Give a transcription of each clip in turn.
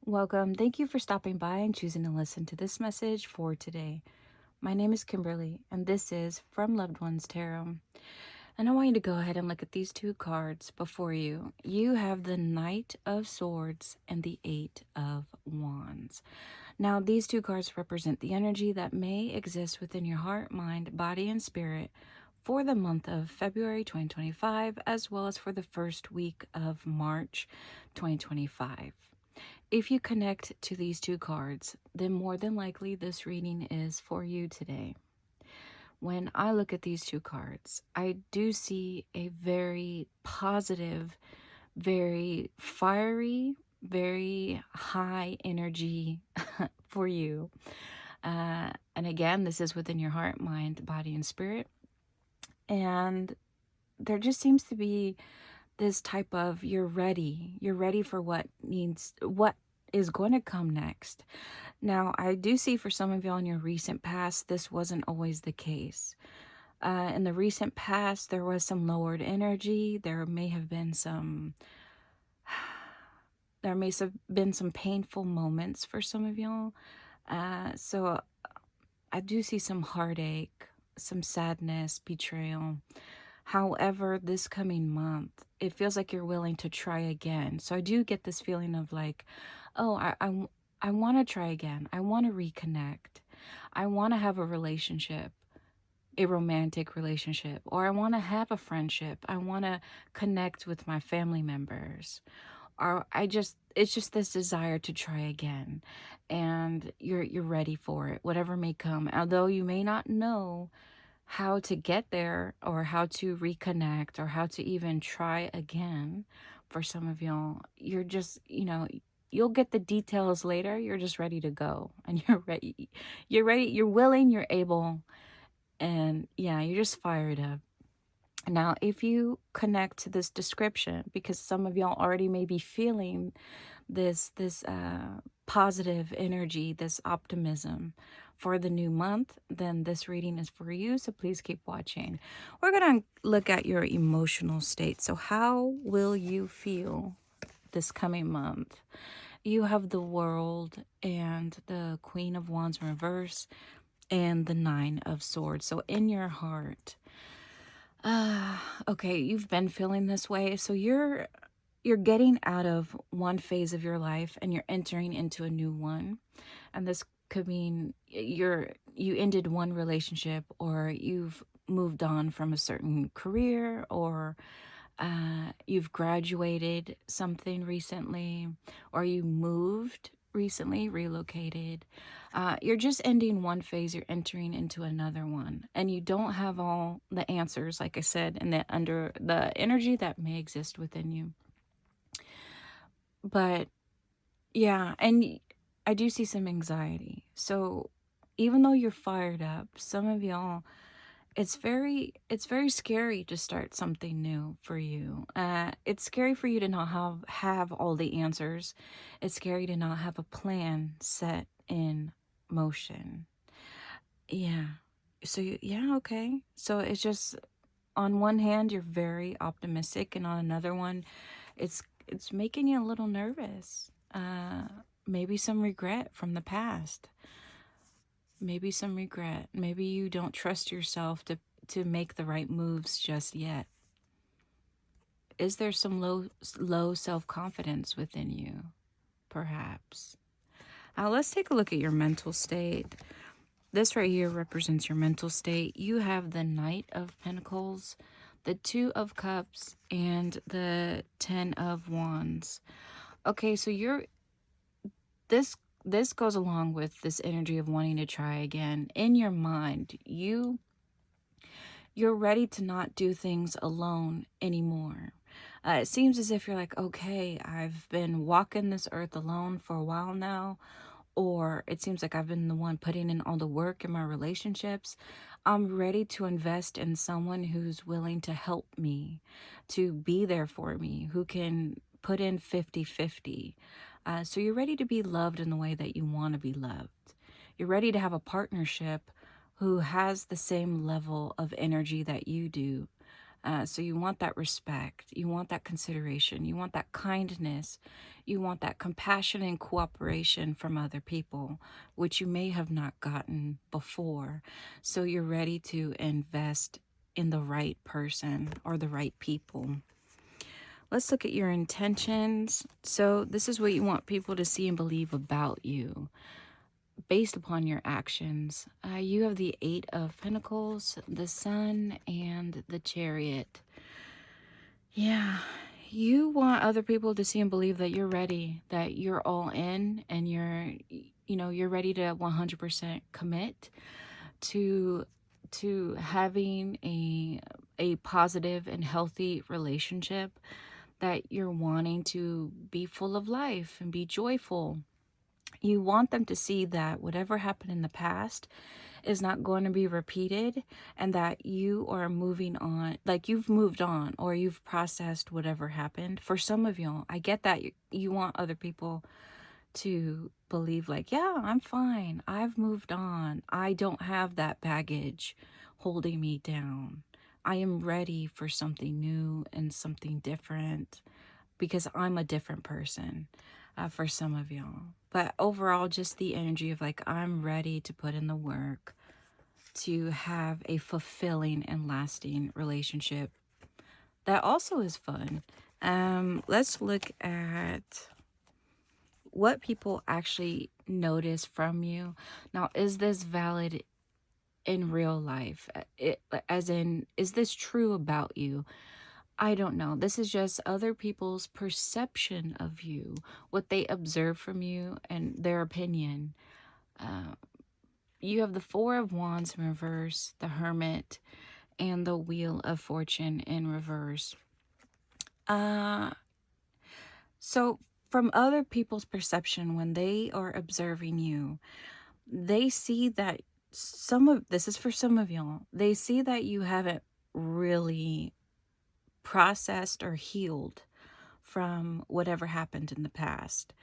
Welcome. Thank you for stopping by and choosing to listen to this message for today. My name is Kimberly, and this is From Loved Ones Tarot. And I want you to go ahead and look at these two cards before you. You have the Knight of Swords and the Eight of Wands. Now, these two cards represent the energy that may exist within your heart, mind, body, and spirit for the month of February 2025, as well as for the first week of March 2025. If you connect to these two cards, then more than likely this reading is for you today. When I look at these two cards, I do see a very positive, very fiery, very high energy for you. And again, this is within your heart, mind, body, and spirit. And there just seems to be this type of you're ready for what is going to come next. Now, I do see for some of y'all in your recent past, this wasn't always the case. In the recent past, there was some lowered energy. There may have been some painful moments for some of y'all. So I do see some heartache, some sadness, betrayal. However, this coming month, it feels like you're willing to try again. So I do get this feeling of like, oh, I want to try again. I want to reconnect. I want to have a relationship, a romantic relationship, or I want to have a friendship. I want to connect with my family members. Or it's just this desire to try again. And you're ready for it, whatever may come. Although you may not know how to get there or how to reconnect or how to even try again. For some of y'all, you're just, you'll get the details later. You're just ready to go, and you're ready, you're willing, you're able, and yeah, you're just fired up. Now, if you connect to this description, because some of y'all already may be feeling this positive energy, this optimism for the new month, then this reading is for you. So please keep watching. We're going to look at your emotional state. So how will you feel this coming month? You have the World and the Queen of Wands in reverse and the Nine of Swords. So in your heart, okay, you've been feeling this way. So you're getting out of one phase of your life and you're entering into a new one. And this could mean you ended one relationship, or you've moved on from a certain career, or you've graduated something recently, or you moved recently, relocated. You're just ending one phase, you're entering into another one, and you don't have all the answers, like I said, and that under the energy that may exist within you. But yeah, and I do see some anxiety. So even though you're fired up, some of y'all, it's very scary to start something new for you. It's scary for you to not have all the answers. It's scary to not have a plan set in motion. Yeah. So yeah, okay. So it's just, on one hand you're very optimistic, and on another one, it's making you a little nervous. Maybe some regret from the past. Maybe some regret. Maybe you don't trust yourself to make the right moves just yet. Is there some low self-confidence within you? Perhaps. Let's take a look at your mental state. This right here represents your mental state. You have the Knight of Pentacles, the Two of Cups, and the Ten of Wands. Okay, so this goes along with this energy of wanting to try again. In your mind, you're ready to not do things alone anymore. It seems as if you're like, okay, I've been walking this earth alone for a while now, or it seems like I've been the one putting in all the work in my relationships. I'm ready to invest in someone who's willing to help me, to be there for me, who can put in 50-50. So you're ready to be loved in the way that you want to be loved. You're ready to have a partnership who has the same level of energy that you do. So you want that respect, you want that consideration, you want that kindness, you want that compassion and cooperation from other people, which you may have not gotten before. So you're ready to invest in the right person or the right people. Let's look at your intentions. So this is what you want people to see and believe about you based upon your actions. You have the Eight of Pentacles, the Sun, and the Chariot. Yeah, you want other people to see and believe that you're ready, that you're all in, and you're ready to 100% commit to having a positive and healthy relationship, that you're wanting to be full of life and be joyful. You want them to see that whatever happened in the past is not going to be repeated, and that you are moving on, like you've moved on or you've processed whatever happened. For some of y'all, I get that you want other people to believe like, yeah, I'm fine. I've moved on. I don't have that baggage holding me down. I am ready for something new and something different because I'm a different person, for some of y'all. But overall, just the energy of like, I'm ready to put in the work to have a fulfilling and lasting relationship that also is fun. Let's look at what people actually notice from you. Now, is this valid in real life? As in, is this true about you? I don't know. This is just other people's perception of you, what they observe from you, and their opinion. You have the Four of Wands in reverse, the Hermit, and the Wheel of Fortune in reverse. Uh, so from other people's perception, when they are observing you, they see that this is for some of y'all, they see that you haven't really processed or healed from whatever happened in the past.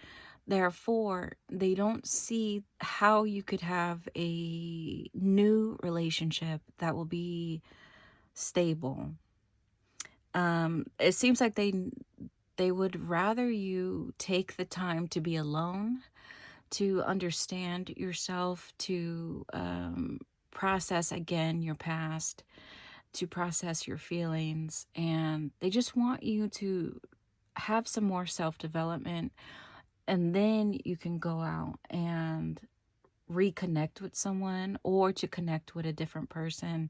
Therefore, they don't see how you could have a new relationship that will be stable. It seems like they would rather you take the time to be alone, to understand yourself, to process again your past, to process your feelings, and they just want you to have some more self-development, and then you can go out and reconnect with someone or to connect with a different person.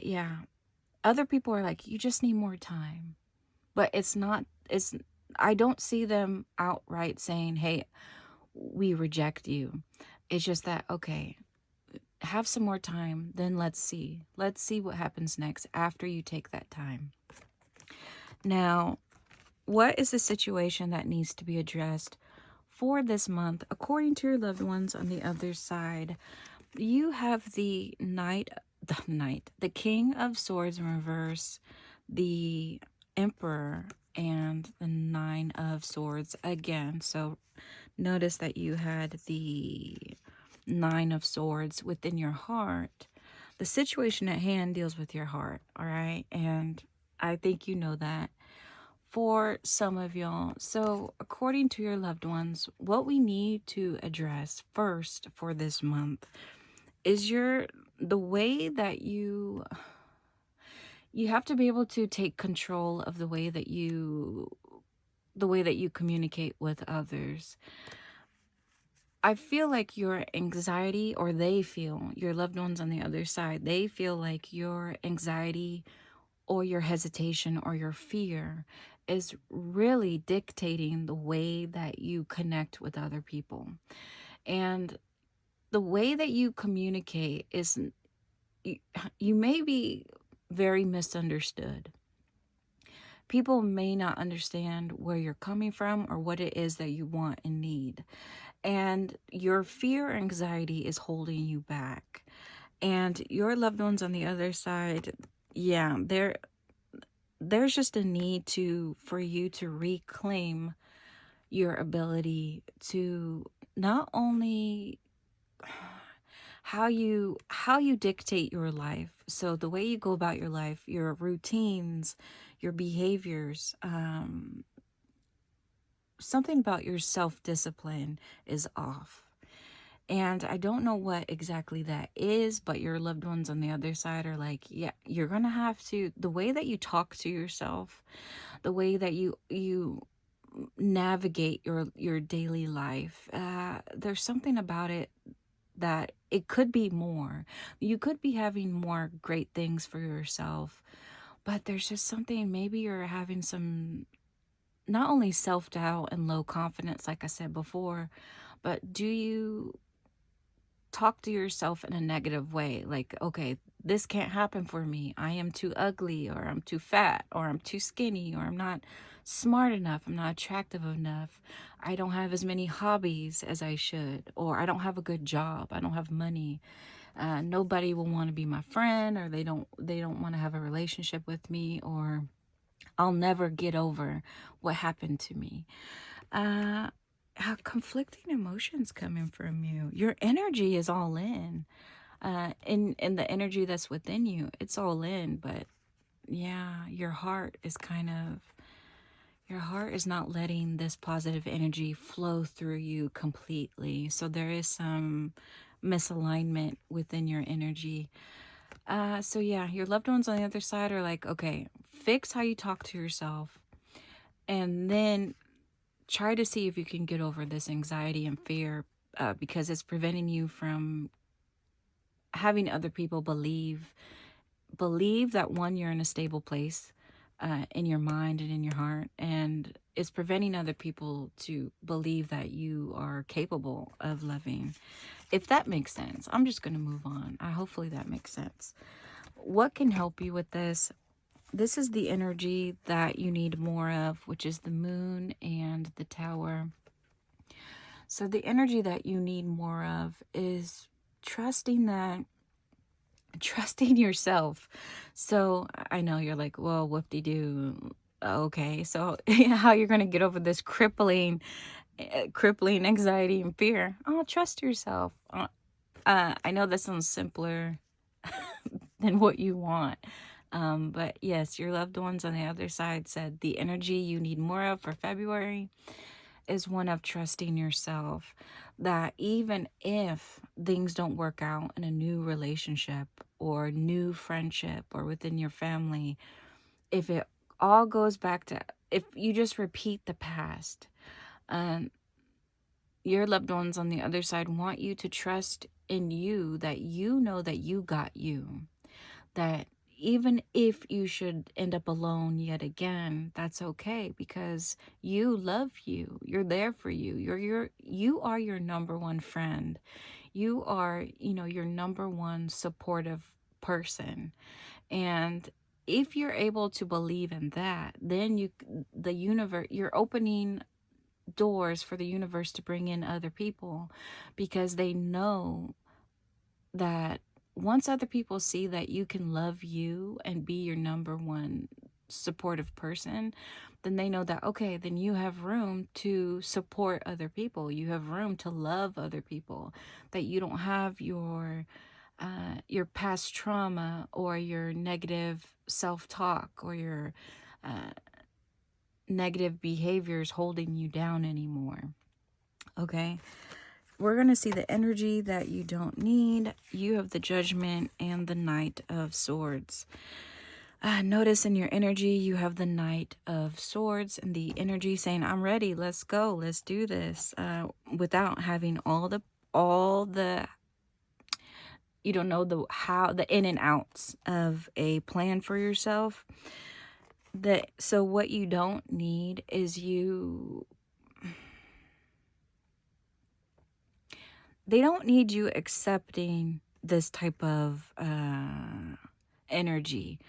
Yeah, other people are like, you just need more time, but it's I don't see them outright saying, hey, we reject you. It's just that, okay, have some more time, then let's see what happens next after you take that time. Now, what is the situation that needs to be addressed for this month according to your loved ones on the other side? You have the the King of Swords in reverse, the Emperor, and the Nine of Swords again. So notice that you had the Nine of Swords within your heart. The situation at hand deals with your heart, all right? And I think you know that for some of y'all. So according to your loved ones, what we need to address first for this month is the way that you have to be able to take control of the way that you communicate with others. I feel like your anxiety, or they feel, your loved ones on the other side, they feel like your anxiety or your hesitation or your fear is really dictating the way that you connect with other people. And the way that you communicate is, you may be very misunderstood. People may not understand where you're coming from or what it is that you want and need. And your fear or anxiety is holding you back. And your loved ones on the other side, yeah, there's just a need for you to reclaim your ability to not only, how you dictate your life. So the way you go about your life, your routines, your behaviors, something about your self-discipline is off. And I don't know what exactly that is, but your loved ones on the other side are like, yeah, you're gonna have to, the way that you talk to yourself, the way that you navigate your daily life, there's something about it that it could be more. You could be having more great things for yourself, but there's just something, maybe you're having some, not only self-doubt and low confidence, like I said before, but do you talk to yourself in a negative way? Like, okay, this can't happen for me. I am too ugly, or I'm too fat, or I'm too skinny, or I'm not smart enough. I'm not attractive enough. I don't have as many hobbies as I should, or I don't have a good job. I don't have money. Nobody will want to be my friend, or they don't want to have a relationship with me, or I'll never get over what happened to me. Uh, how conflicting emotions coming from you. Your energy is all in. In the energy that's within you, it's all in, but yeah, your heart is not letting this positive energy flow through you completely. So there is some misalignment within your energy. So yeah, your loved ones on the other side are like, okay, fix how you talk to yourself, and then try to see if you can get over this anxiety and fear, because it's preventing you from having other people believe that, one, you're in a stable place, in your mind and in your heart, and it's preventing other people to believe that you are capable of loving. If that makes sense, I'm just going to move on. Hopefully that makes sense. What can help you with this? This is the energy that you need more of, which is the moon and the tower. So the energy that you need more of is trusting yourself. So I know you're like, well, whoop-de-doo. Okay, so how you're going to get over this crippling anxiety and fear? Oh, trust yourself. I know that sounds simpler than what you want. But yes, your loved ones on the other side said the energy you need more of for February is one of trusting yourself. That even if things don't work out in a new relationship or new friendship or within your family, if it all goes back to, if you just repeat the past, um, your loved ones on the other side want you to trust in you, that you know that you got you, that even if you should end up alone yet again, that's okay, because you love you. You're there for you. You are your number one friend. You are, your number one supportive person. And if you're able to believe in that, then the universe, you're opening doors for the universe to bring in other people, because they know that once other people see that you can love you and be your number one supportive person, then they know that, okay, then you have room to support other people. You have room to love other people, that you don't have your past trauma or your negative self-talk or your uh, negative behaviors holding you down anymore. Okay. We're going to see the energy that you don't need. You have the Judgment and the Knight of Swords. Notice in your energy, you have the Knight of Swords and the energy saying, I'm ready. Let's go. Let's do this. Without having all the, you don't know the in and outs of a plan for yourself. So what you don't need is they don't need you accepting this type of energy.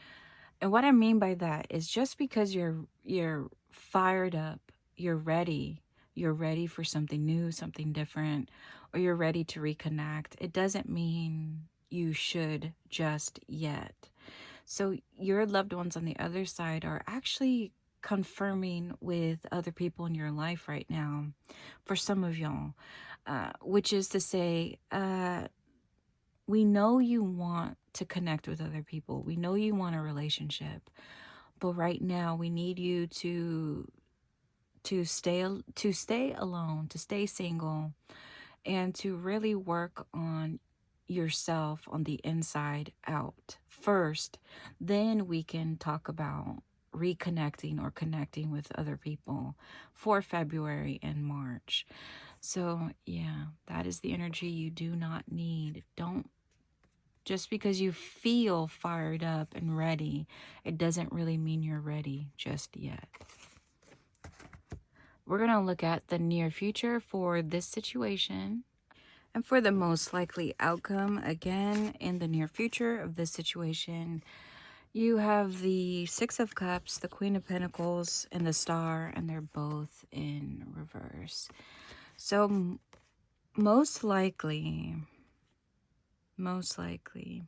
And what I mean by that is, just because you're fired up, you're ready for something new, something different, or you're ready to reconnect, it doesn't mean you should just yet. So your loved ones on the other side are actually confirming with other people in your life right now, for some of y'all, which is to say, we know you want to connect with other people. We know you want a relationship. But right now we need you to stay alone, to stay single, and to really work on yourself on the inside out first. Then we can talk about reconnecting or connecting with other people for February and March. So, yeah, that is the energy you do not need. Don't just because you feel fired up and ready, it doesn't really mean you're ready just yet. We're going to look at the near future for this situation. And for the most likely outcome, again, in the near future of this situation, you have the Six of Cups, the Queen of Pentacles, and the Star, and they're both in reverse. So most likely, most likely,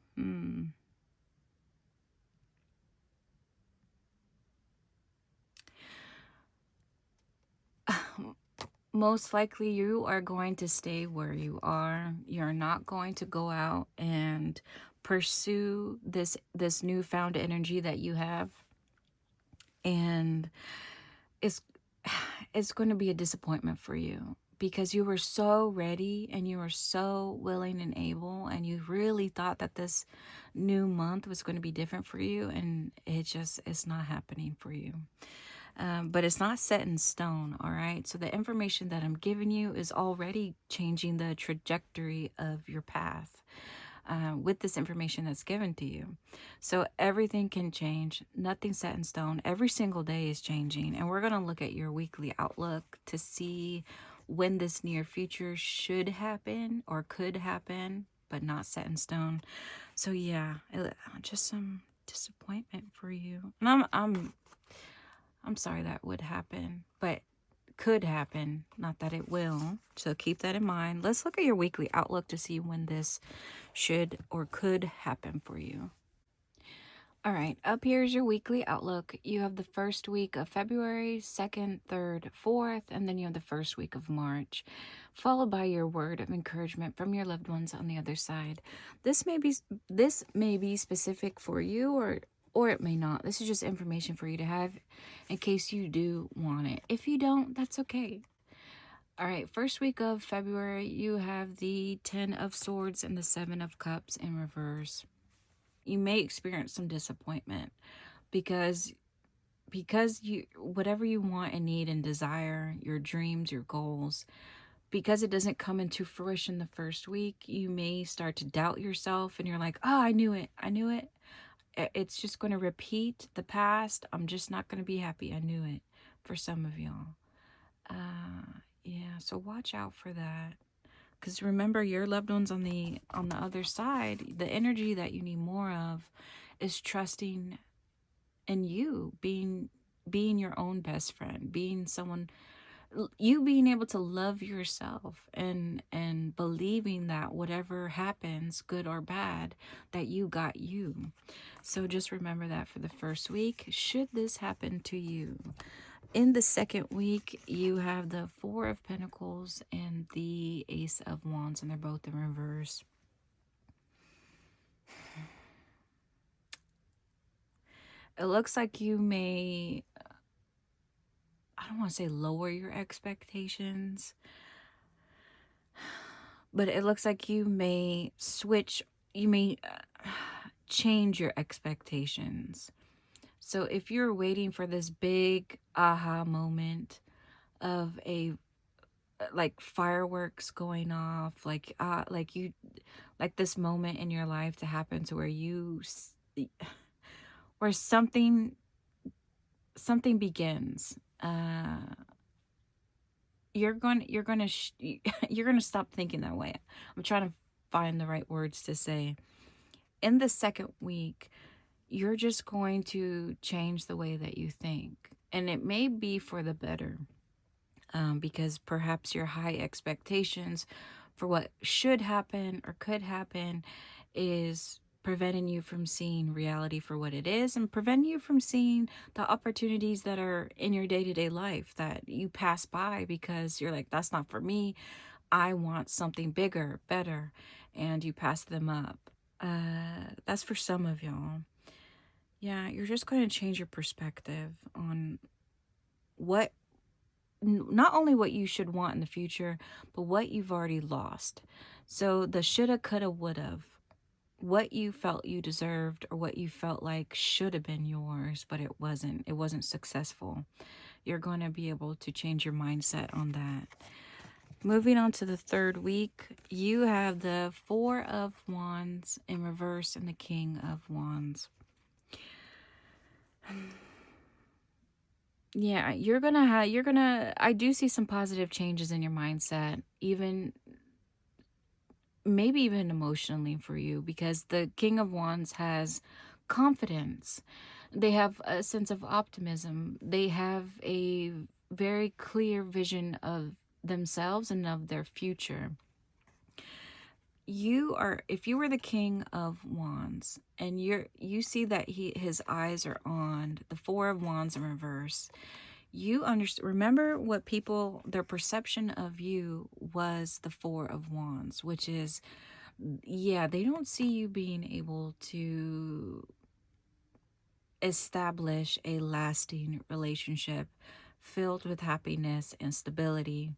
most likely you are going to stay where you are. You're not going to go out and pursue this newfound energy that you have. And it's it's going to be a disappointment for you because you were so ready and you were so willing and able, and you really thought that this new month was going to be different for you, and it's not happening for you. But it's not set in stone, all right? So the information that I'm giving you is already changing the trajectory of your path with this information that's given to you. So everything can change. Nothing's set in stone. Every single day is changing. And we're going to look at your weekly outlook to see when this near future should happen or could happen, but not set in stone. So yeah, just some disappointment for you. And I'm sorry that would happen, but could happen, not that it will. So keep that in mind. Let's look at your weekly outlook to see when this should or could happen for you. All right, up here is your weekly outlook. You have the first week of February, 2nd, 3rd, 4th, and then you have the first week of March, followed by your word of encouragement from your loved ones on the other side. This may be specific for you, or it may not. This is just information for you to have in case you do want it. If you don't, that's okay. All right, first week of February, you have the 10 of Swords and the 7 of Cups in reverse. You may experience some disappointment because you whatever you want and need and desire, your dreams, your goals, because it doesn't come into fruition the first week, you may start to doubt yourself and you're like, "Oh, I knew it. I knew it. It's just going to repeat the past. I'm just not going to be happy. I knew it." For some of y'all. Yeah, so watch out for that. Because remember, your loved ones on the other side, the energy that you need more of is trusting in you, being your own best friend, being someone, you being able to love yourself and believing that whatever happens, good or bad, that you got you. So just remember that for the first week, should this happen to you. In the second week, you have the Four of Pentacles and the Ace of Wands, and they're both in reverse. It looks like you may, I don't want to say lower your expectations, but it looks like you may change your expectations. So if you're waiting for this big aha moment of a like fireworks going off, like this moment in your life to happen to where where something begins, you're going you're going to stop thinking that way. I'm trying to find the right words to say. In the second week, you're just going to change the way that you think, and it may be for the better. Because perhaps your high expectations for what should happen or could happen is preventing you from seeing reality for what it is, and preventing you from seeing the opportunities that are in your day-to-day life that you pass by because you're like, that's not for me. I want something bigger, better, and you pass them up. That's for some of y'all. Yeah, you're just going to change your perspective on what, not only what you should want in the future, but what you've already lost. So the shoulda, coulda, woulda, what you felt you deserved or what you felt like should have been yours, but it wasn't successful. You're going to be able to change your mindset on that. Moving on to the third week, you have the Four of Wands in reverse and the King of Wands. Yeah, I do see some positive changes in your mindset, even maybe even emotionally for you, because the King of Wands has confidence. They have a sense of optimism. They have a very clear vision of themselves and of their future. If you were the King of Wands and you see that his eyes are on the Four of Wands in reverse, you understand, remember what people, their perception of you was the Four of Wands, which is, yeah, they don't see you being able to establish a lasting relationship filled with happiness and stability.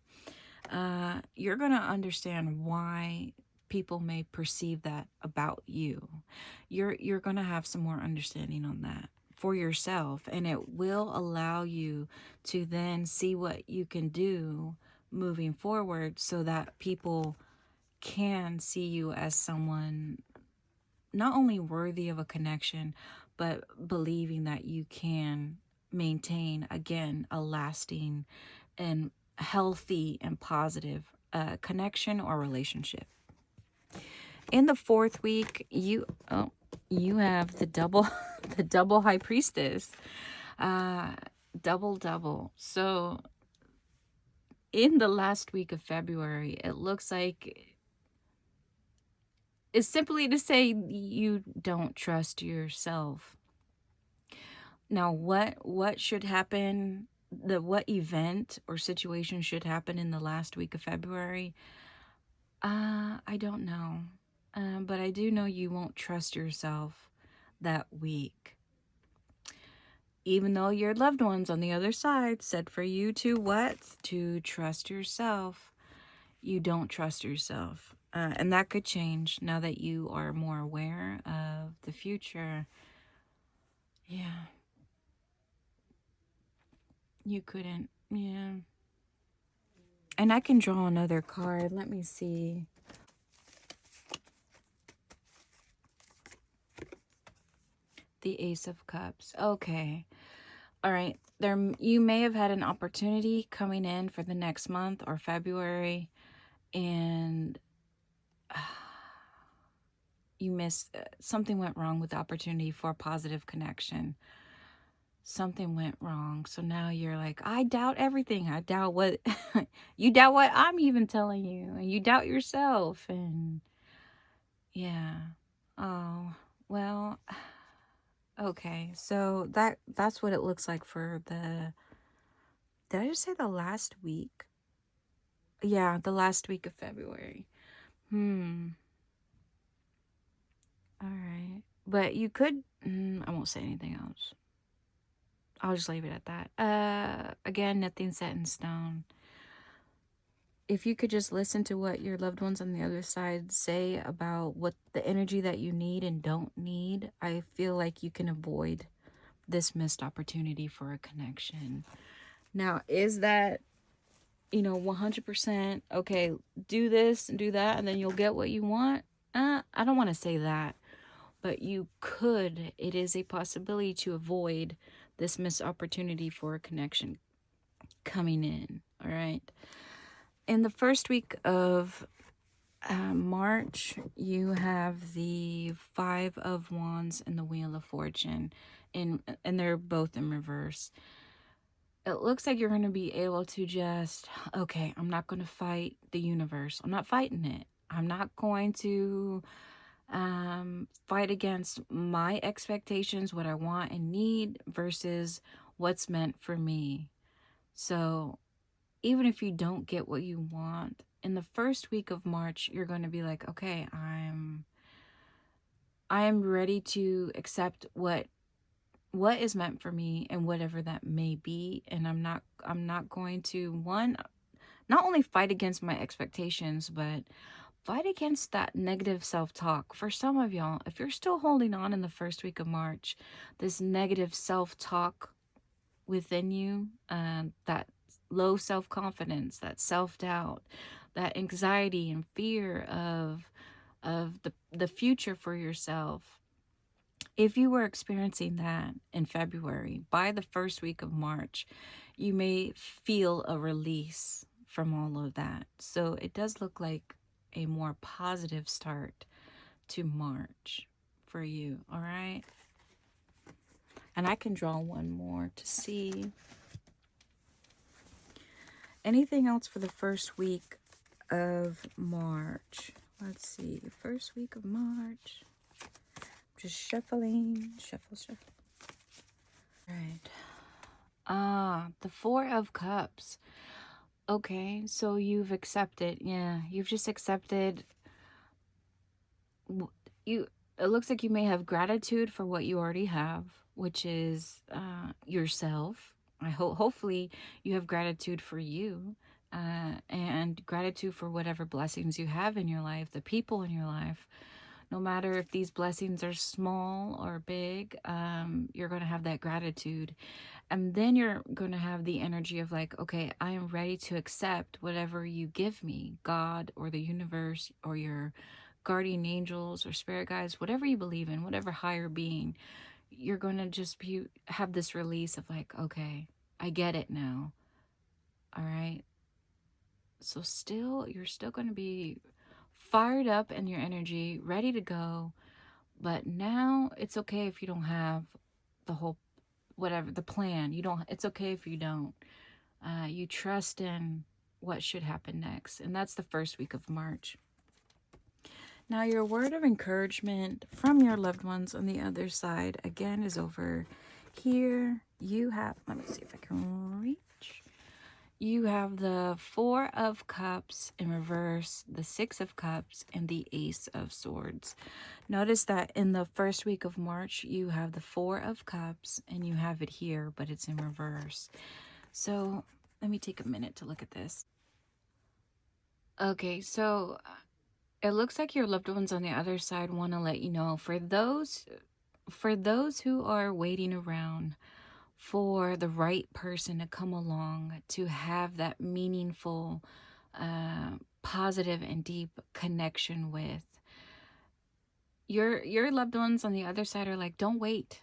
You're going to understand why people may perceive that about you. You're going to have some more understanding on that for yourself, and it will allow you to then see what you can do moving forward so that people can see you as someone not only worthy of a connection, but believing that you can maintain, again, a lasting and healthy and positive connection or relationship. In the fourth week, you have the double the double high priestess, double. So in the last week of February, it looks like it's simply to say you don't trust yourself. Now, what should happen? What event or situation should happen in the last week of February? I don't know. But I do know you won't trust yourself that week. Even though your loved ones on the other side said for you to what? To trust yourself. You don't trust yourself. And that could change now that you are more aware of the future. Yeah. You couldn't. Yeah. And I can draw another card. Let me see. The Ace of Cups. Okay. All right. You may have had an opportunity coming in for the next month or February, and you missed something went wrong with the opportunity for a positive connection. Something went wrong. So now you're like, I doubt everything. I doubt what you doubt what I'm even telling you, and you doubt yourself. And yeah. Oh, well, okay. So that's what it looks like for the, did I just say the last week? Yeah, the last week of February. All right. But you could, I won't say anything else. I'll just leave it at that. Again, nothing set in stone. If you could just listen to what your loved ones on the other side say about what the energy that you need and don't need, I feel like you can avoid this missed opportunity for a connection. Now, is that, 100%, okay, do this and do that, and then you'll get what you want? I don't want to say that, but it is a possibility to avoid this missed opportunity for a connection coming in, all right? In the first week of March, you have the Five of Wands and the Wheel of Fortune, and they're both in reverse. It looks like you're going to be able to just, okay, I'm not going to fight the universe. I'm not fighting it. I'm not going to fight against my expectations, what I want and need versus what's meant for me. So even if you don't get what you want, in the first week of March, you're going to be like, okay, I am ready to accept what is meant for me and whatever that may be, and I'm not going to, one, not only fight against my expectations, but fight against that negative self-talk. For some of y'all, if you're still holding on in the first week of March, this negative self-talk within you, that low self-confidence, that self-doubt, that anxiety and fear of the future for yourself. If you were experiencing that in February, by the first week of March, you may feel a release from all of that. So it does look like a more positive start to March for you, all right? And I can draw one more to see. Anything else for the first week of March? Let's see, first week of March. Just shuffling, shuffle. Right. The Four of Cups. Okay, so you've accepted. Yeah, you've just accepted. You. It looks like you may have gratitude for what you already have, which is yourself. Hopefully you have gratitude for you, and gratitude for whatever blessings you have in your life, the people in your life. No matter if these blessings are small or big, you're going to have that gratitude. And then you're going to have the energy of like, okay, I am ready to accept whatever you give me, God or the universe or your guardian angels or spirit guides, whatever you believe in, whatever higher being. You're going to just have this release of like, okay, I get it now. All right. So you're still going to be fired up in your energy, ready to go. But now it's okay if you don't have the whole, whatever, the plan. It's okay if you don't. You trust in what should happen next. And that's the first week of March. Now, your word of encouragement from your loved ones on the other side, again, is over here. You have, let me see if I can reach. You have the Four of Cups in reverse, the Six of Cups, and the Ace of Swords. Notice that in the first week of March, you have the Four of Cups, and you have it here, but it's in reverse. So let me take a minute to look at this. Okay, so it looks like your loved ones on the other side want to let you know, for those who are waiting around for the right person to come along to have that meaningful, positive and deep connection with, your loved ones on the other side are like, don't wait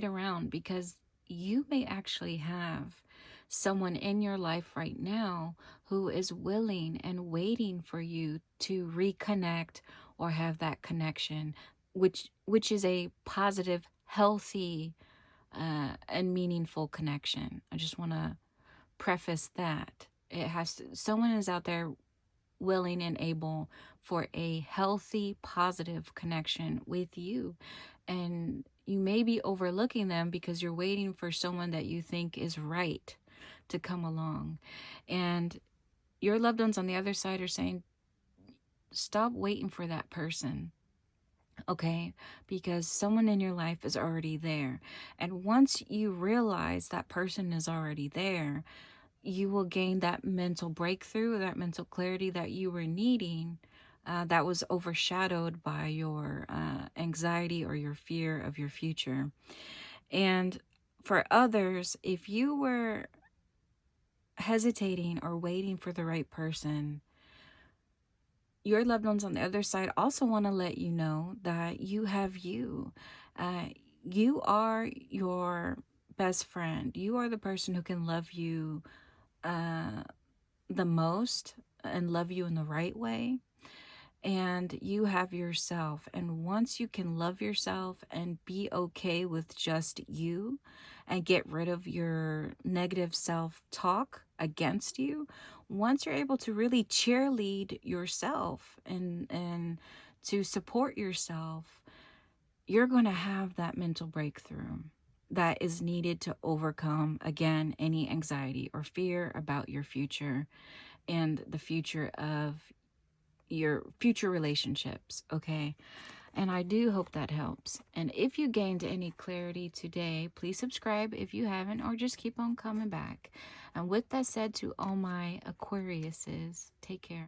around, because you may actually have someone in your life right now who is willing and waiting for you to reconnect or have that connection, which is a positive, healthy, and meaningful connection. I just want to preface that someone is out there willing and able for a healthy, positive connection with you. And you may be overlooking them because you're waiting for someone that you think is right to come along. And your loved ones on the other side are saying, stop waiting for that person. Okay, because someone in your life is already there. And once you realize that person is already there, you will gain that mental breakthrough, that mental clarity that you were needing, that was overshadowed by your anxiety or your fear of your future. And for others, if you were hesitating or waiting for the right person, your loved ones on the other side also want to let you know that you have you. You are your best friend. You are the person who can love you the most and love you in the right way. And you have yourself. And once you can love yourself and be okay with just you and get rid of your negative self-talk against you, once you're able to really cheerlead yourself and to support yourself, you're going to have that mental breakthrough that is needed to overcome, again, any anxiety or fear about your future. and the future of your future relationships, okay? And I do hope that helps. And if you gained any clarity today, please subscribe if you haven't, or just keep on coming back. And with that said, to all my Aquariuses, take care.